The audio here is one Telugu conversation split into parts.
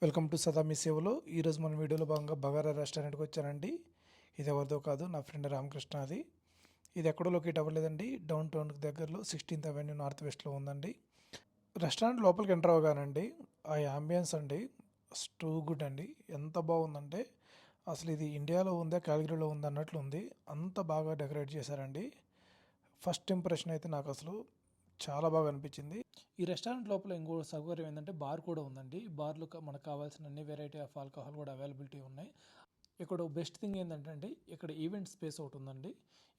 వెల్కమ్ టు సదా మీ సేవలో. ఈరోజు మన వీడియోలో భాగంగా బగారా రెస్టారెంట్కి వచ్చానండి. ఇది ఎవరిదో కాదు, నా ఫ్రెండ్ రామకృష్ణ. ఇది ఎక్కడో లొకేట్ అవ్వలేదండి. డౌన్ టౌన్కి దగ్గరలో 16th అవెన్యూ నార్త్ వెస్ట్లో ఉందండి. రెస్టారెంట్ లోపలికి ఎంటర్ అవ్వగానండి ఆ యాంబియన్స్ అండి టూ గుడ్ అండి. ఎంత బాగుందంటే అసలు ఇది ఇండియాలో ఉందా క్యాలగరీలో ఉందా అన్నట్లు ఉంది. అంత బాగా డెకరేట్ చేశారండి. ఫస్ట్ ఇంప్రెషన్ అయితే నాకు అసలు చాలా బాగా అనిపించింది. ఈ రెస్టారెంట్ లోపల ఇంకో సౌకర్యం ఏంటంటే బార్ కూడా ఉందండి. బార్లో మనకు కావాల్సిన అన్ని వెరైటీ ఆఫ్ ఆల్కహాల్ కూడా అవైలబిలిటీ ఉన్నాయి. ఇక్కడ బెస్ట్ థింగ్ ఏంటంటే ఇక్కడ ఈవెంట్ స్పేస్ ఒకటి ఉందండి.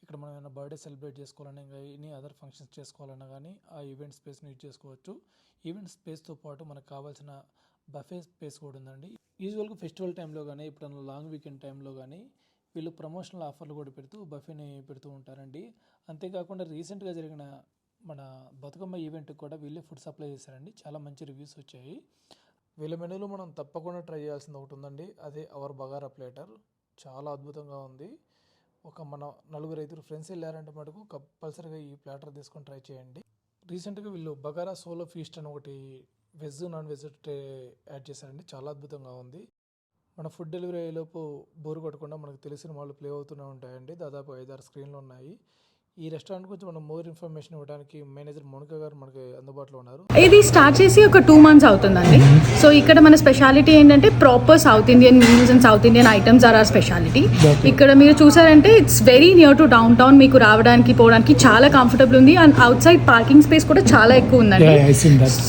ఇక్కడ మనం ఏమైనా బర్త్డే సెలబ్రేట్ చేసుకోవాలన్నా ఇంకా ఎనీ అదర్ ఫంక్షన్స్ చేసుకోవాలన్నా కానీ ఆ ఈవెంట్ స్పేస్ని యూజ్ చేసుకోవచ్చు. ఈవెంట్ స్పేస్తో పాటు మనకు కావాల్సిన బఫే స్పేస్ కూడా ఉందండి. యూజువల్గా ఫెస్టివల్ టైంలో కానీ ఎప్పుడైనా లాంగ్ వీకెండ్ టైంలో కానీ వీళ్ళు ప్రమోషనల్ ఆఫర్లు కూడా పెడుతూ బఫేని పెడుతూ ఉంటారండి. అంతేకాకుండా రీసెంట్గా జరిగిన మన బతుకమ్మ ఈవెంట్కి కూడా వీళ్ళే ఫుడ్ సప్లై చేశారండి. చాలా మంచి రివ్యూస్ వచ్చాయి. వీళ్ళ మెనూలో మనం తప్పకుండా ట్రై చేయాల్సింది ఒకటి ఉందండి. అదే అవర్ బగారా ప్లేటర్. చాలా అద్భుతంగా ఉంది. మన 4-5 ఫ్రెండ్స్ వెళ్ళారంటే మటుకు కంపల్సరీగా ఈ ప్లేటర్ తీసుకొని ట్రై చేయండి. రీసెంట్గా వీళ్ళు బగారా సోలో ఫీస్ట్ అని ఒకటి వెజ్ నాన్ వెజ్ యాడ్ చేశారండి. చాలా అద్భుతంగా ఉంది. మన ఫుడ్ డెలివరీ అయ్యేలోపు బోరు కొట్టకుండా మనకు తెలిసిన వాళ్ళు ప్లే అవుతూనే ఉంటాయండి. దాదాపు 5-6 స్క్రీన్లు ఉన్నాయి. ఈ రెస్టారెంట్ గురించి మనం మోర్ ఇన్ఫర్మేషన్ ఇవ్వడానికి మేనేజర్ మౌనిక గారు మనకి అందుబాటులో ఉన్నారు. ఇది స్టార్ట్ చేసి ఒక 2 months అవుతుందండి. సో ఇక్కడ మన స్పెషాలిటీ ఏంటంటే proper south Indian meals and south Indian items are are speciality. ఇక్కడ మీరు చూసారంటే it's very near to downtown. మీకు రావడానికి పోవడానికి చాలా కంఫర్టబుల్ ఉంది. And outside parking space కూడా చాలా ఎక్కువ ఉందండి.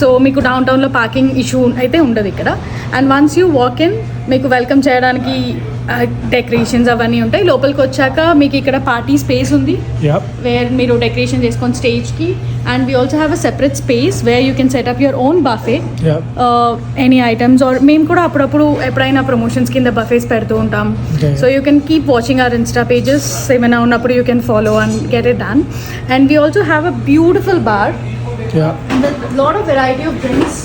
సో మీకు డౌన్ టౌన్ లో పార్కింగ్ ఇష్యూ అయితే ఉండదు ఇక్కడ. And once you walk in మీకు వెల్కమ్ చేయడానికి డెకరేషన్స్ అవన్నీ ఉంటాయి. లోపలికి వచ్చాక మీకు ఇక్కడ పార్టీ స్పేస్ ఉంది వేర్ మీరు డెకరేషన్ చేసుకొని స్టేజ్కి. And we also have a separate space where you can set up your own buffet any items. Or మేము కూడా అప్పుడప్పుడు ఎప్పుడైనా ప్రమోషన్స్ కింద బఫేస్ పెడుతూ ఉంటాం. So you can keep watching our Insta pages. ఏమైనా ఉన్నప్పుడు you can follow and get it done. And we also have a beautiful bar with lot of variety of drinks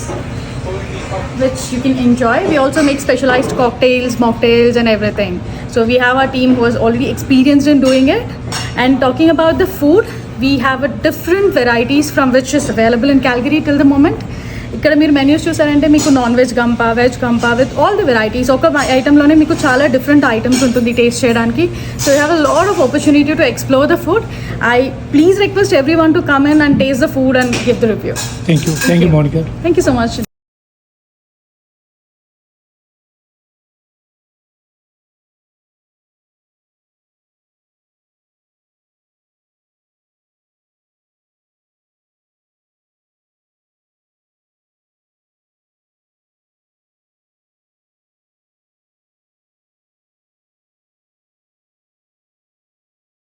which you can enjoy. We also make specialized cocktails, mocktails and everything. So we have our team who is already experienced in doing it. And talking about the food, we have a different varieties from which is available in Calgary till the moment. ఇక్కడ మీరు మెన్యూస్ చూసారంటే మీకు నాన్ వెజ్ గంప, వెజ్ గంప విత్ ఆల్ ది వెరైటీస్. ఒక ఐటెంలోనే మీకు చాలా డిఫరెంట్ ఐటమ్స్ ఉంటుంది టేస్ట్ చేయడానికి. So you have a lot of opportunity to explore the food. I please request everyone to come in and taste the food and give the review. Thank you, Monica. Thank you so much.